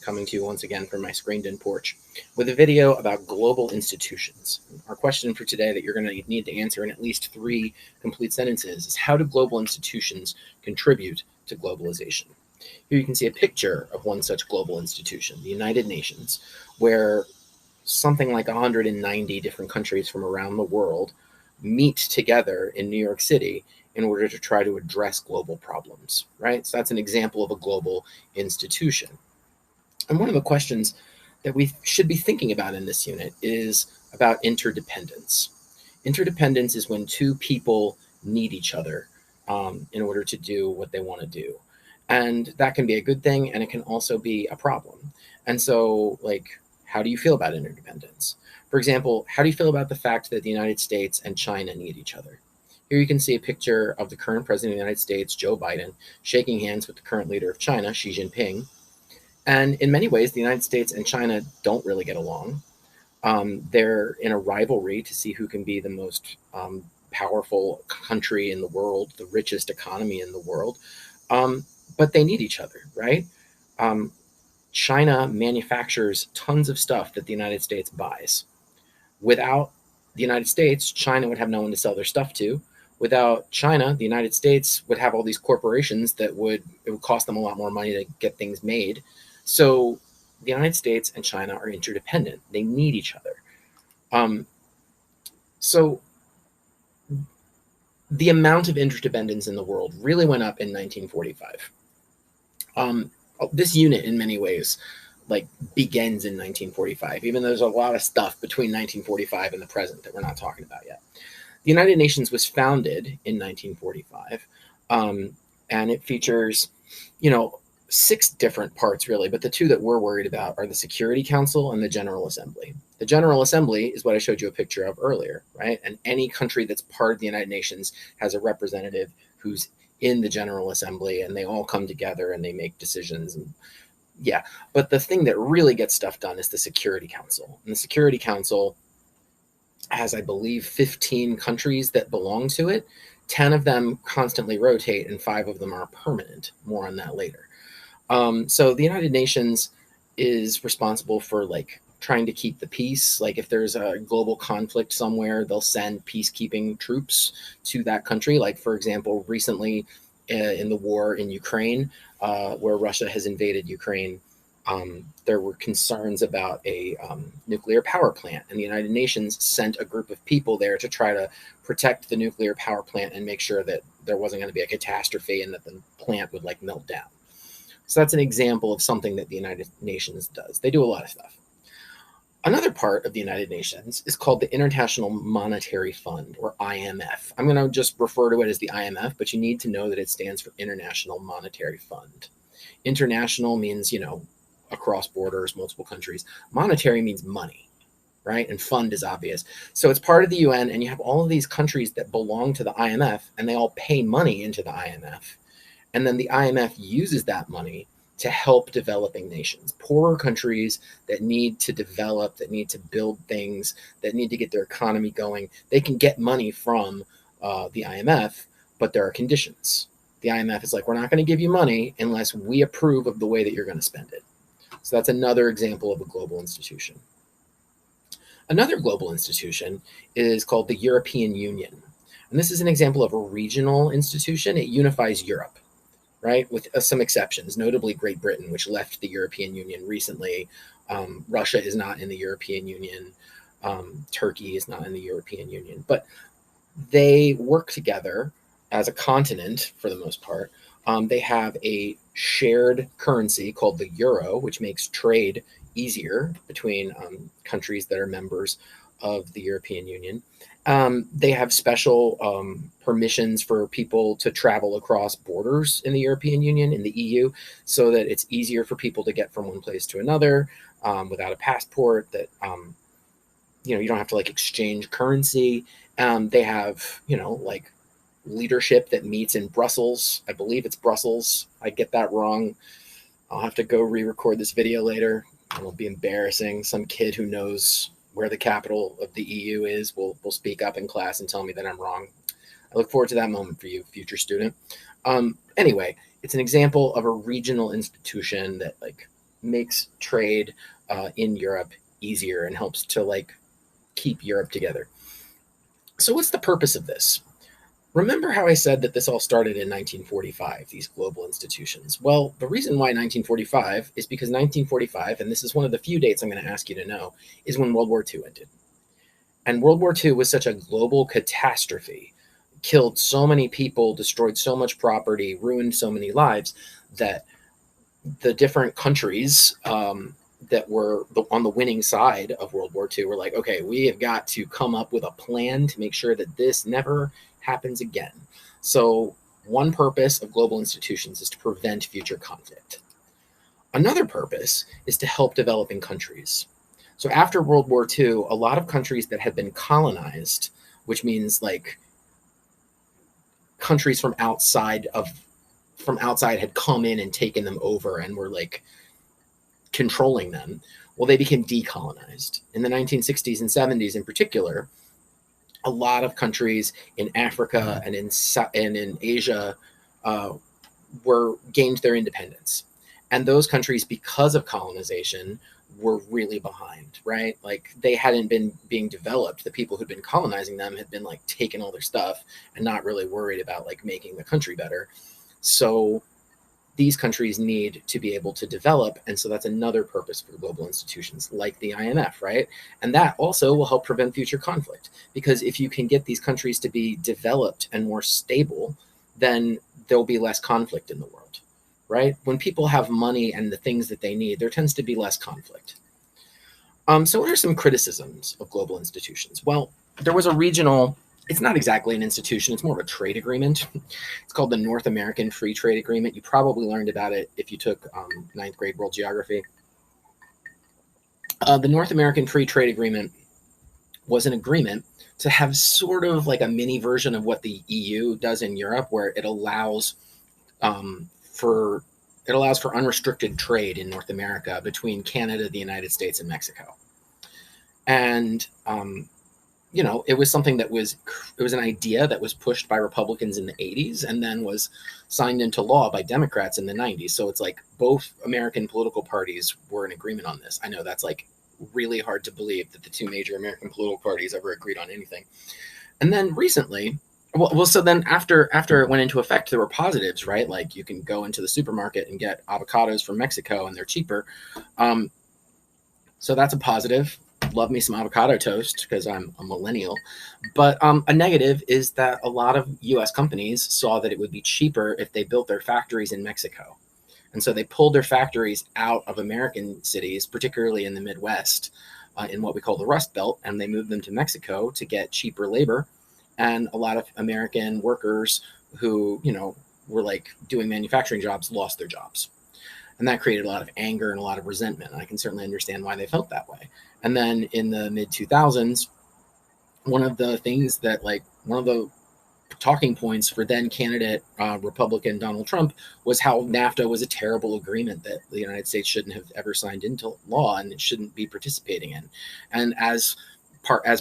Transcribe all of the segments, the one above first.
Coming to you once again from my screened-in porch with a video about global institutions. Our question for today that you're going to need to answer in at least 3 complete sentences is, how do global institutions contribute to globalization? Here you can see a picture of one such global institution, the United Nations, where something like 190 different countries from around the world meet together in New York City in order to try to address global problems, right? So that's an example of a global institution. And one of the questions that we should be thinking about in this unit is about interdependence. Interdependence is when 2 people need each other in order to do what they want to do. And that can be a good thing, and it can also be a problem. And so, how do you feel about interdependence? For example, how do you feel about the fact that the United States and China need each other? Here you can see a picture of the current president of the United States, Joe Biden, shaking hands with the current leader of China, Xi Jinping. And in many ways, the United States and China don't really get along. They're in a rivalry to see who can be the most powerful country in the world, the richest economy in the world. But they need each other, right? China manufactures tons of stuff that the United States buys. Without the United States, China would have no one to sell their stuff to. Without China, the United States would have all these corporations that it would cost them a lot more money to get things made. So the United States and China are interdependent. They need each other. So the amount of interdependence in the world really went up in 1945. This unit, in many ways, begins in 1945, even though there's a lot of stuff between 1945 and the present that we're not talking about yet. The United Nations was founded in 1945, and it features, 6 different parts, really, but the 2 that we're worried about are the Security Council and the General Assembly. The General Assembly is what I showed you a picture of earlier, right? And any country that's part of the United Nations has a representative who's in the General Assembly, and they all come together and they make decisions. And yeah, but the thing that really gets stuff done is the Security Council. And the Security Council has, I believe, 15 countries that belong to it. 10 of them constantly rotate, and 5 of them are permanent. More on that later. So the United Nations is responsible for trying to keep the peace. If there's a global conflict somewhere, they'll send peacekeeping troops to that country. For example, recently in the war in Ukraine, where Russia has invaded Ukraine, there were concerns about a nuclear power plant, and the United Nations sent a group of people there to try to protect the nuclear power plant and make sure that there wasn't going to be a catastrophe and that the plant would melt down. So that's an example of something that the United Nations does. They do a lot of stuff. Another part of the United Nations is called the International Monetary Fund, or IMF. I'm going to just refer to it as the IMF, but you need to know that it stands for International Monetary Fund. International means, across borders, multiple countries. Monetary means money, right? And fund is obvious. So it's part of the UN, and you have all of these countries that belong to the IMF, and they all pay money into the IMF. And then the IMF uses that money to help developing nations, poorer countries that need to develop, that need to build things, that need to get their economy going. They can get money from the IMF, but there are conditions. The IMF is we're not going to give you money unless we approve of the way that you're going to spend it. So that's another example of a global institution. Another global institution is called the European Union. And this is an example of a regional institution. It unifies Europe, right, with some exceptions, notably Great Britain, which left the European Union recently. Russia is not in the European Union. Turkey is not in the European Union. But they work together as a continent for the most part. They have a shared currency called the euro, which makes trade easier between countries that are members of the European Union. They have special permissions for people to travel across borders in the European Union, in the EU, so that it's easier for people to get from one place to another without a passport, that you don't have to exchange currency. They have leadership that meets in Brussels. I believe it's Brussels. I get that wrong. I'll have to go re-record this video later. It'll be embarrassing. Some kid who knows where the capital of the EU is will speak up in class and tell me that I'm wrong. I look forward to that moment for you, future student. Anyway, it's an example of a regional institution that makes trade in Europe easier and helps to like keep Europe together. So what's the purpose of this? Remember how I said that this all started in 1945, these global institutions? Well, the reason why 1945 is because 1945, and this is one of the few dates I'm going to ask you to know, is when World War II ended. And World War II was such a global catastrophe, killed so many people, destroyed so much property, ruined so many lives, that the different countries that were on the winning side of World War II were like, okay, we have got to come up with a plan to make sure that this never happens again. So one purpose of global institutions is to prevent future conflict. Another purpose is to help developing countries. So after World War II, a lot of countries that had been colonized, which means like countries from outside had come in and taken them over and were like controlling them. Well, they became decolonized. In the 1960s and 70s in particular, a lot of countries in Africa and in Asia gained their independence. And those countries, because of colonization, were really behind, right? Like they hadn't been being developed. The people who'd been colonizing them had been like taking all their stuff and not really worried about like making the country better. So these countries need to be able to develop. And so that's another purpose for global institutions like the IMF, right? And that also will help prevent future conflict, because if you can get these countries to be developed and more stable, then there'll be less conflict in the world, right? When people have money and the things that they need, there tends to be less conflict. So what are some criticisms of global institutions? Well, there was a regional, it's not exactly an institution, it's more of a trade agreement. It's called the North American Free Trade Agreement. You probably learned about it if you took ninth grade world geography. The North American Free Trade Agreement was an agreement to have sort of like a mini version of what the EU does in Europe, where it allows for unrestricted trade in North America between Canada, the United States, and Mexico. And it was something it was an idea that was pushed by Republicans in the 80s and then was signed into law by Democrats in the 90s. So it's like both American political parties were in agreement on this. I know that's like really hard to believe that the two major American political parties ever agreed on anything. And then recently, so then after it went into effect, there were positives, right? Like you can go into the supermarket and get avocados from Mexico and they're cheaper. So that's a positive. Love me some avocado toast because I'm a millennial. But a negative is that a lot of U.S. companies saw that it would be cheaper if they built their factories in Mexico. And so they pulled their factories out of American cities, particularly in the Midwest, in what we call the Rust Belt, and they moved them to Mexico to get cheaper labor. And a lot of American workers who, were like doing manufacturing jobs lost their jobs. And that created a lot of anger and a lot of resentment. And I can certainly understand why they felt that way. And then in the mid 2000s, one of the talking points for then candidate Republican Donald Trump was how NAFTA was a terrible agreement that the United States shouldn't have ever signed into law and it shouldn't be participating in. And as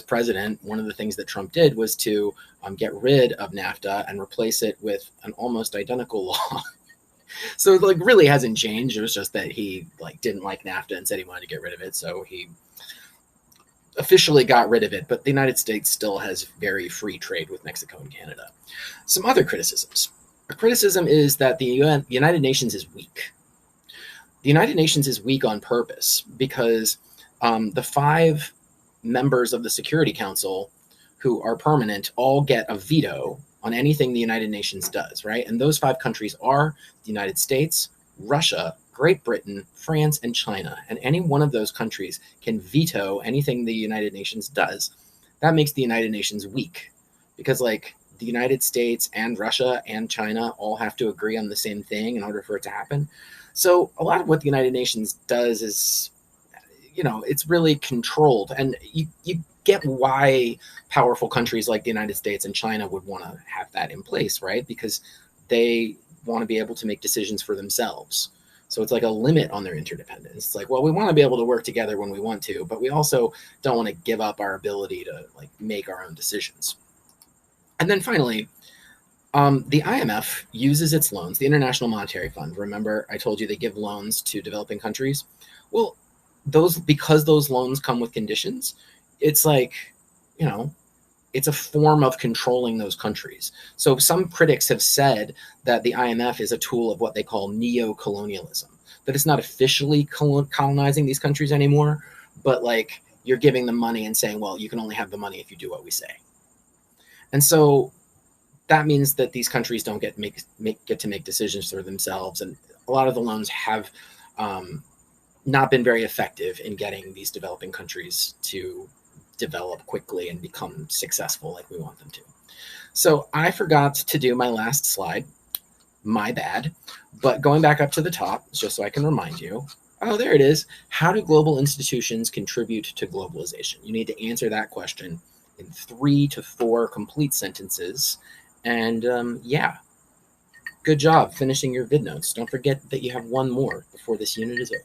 president, one of the things that Trump did was to get rid of NAFTA and replace it with an almost identical law. So it really hasn't changed. It was just that he didn't like NAFTA and said he wanted to get rid of it. So he officially got rid of it, but the United States still has very free trade with Mexico and Canada. Some other criticisms. A criticism is that the United Nations is weak. The United Nations is weak on purpose because the 5 members of the Security Council who are permanent all get a veto on anything the United Nations does, right? And those 5 countries are the United States, Russia, Great Britain, France, and China. And any one of those countries can veto anything the United Nations does. That makes the United Nations weak because the United States and Russia and China all have to agree on the same thing in order for it to happen. So a lot of what the United Nations does is, it's really controlled. And you get why powerful countries like the United States and China would want to have that in place, right? Because they want to be able to make decisions for themselves. So it's like a limit on their interdependence. It's like, well, we want to be able to work together when we want to, but we also don't want to give up our ability to make our own decisions. And then finally, The IMF uses its loans, the International Monetary Fund. Remember, I told you they give loans to developing countries. Well, because those loans come with conditions, it's like, you know, it's a form of controlling those countries. So some critics have said that the IMF is a tool of what they call neo-colonialism, that it's not officially colonizing these countries anymore, but like you're giving them money and saying, well, you can only have the money if you do what we say. And so that means that these countries don't get to make decisions for themselves, and a lot of the loans have not been very effective in getting these developing countries to develop quickly and become successful like we want them to. So I forgot to do my last slide. My bad. But going back up to the top, just so I can remind you. Oh, there it is. How do global institutions contribute to globalization? You need to answer that question in 3 to 4 complete sentences. And yeah, good job finishing your vid notes. Don't forget that you have one more before this unit is over.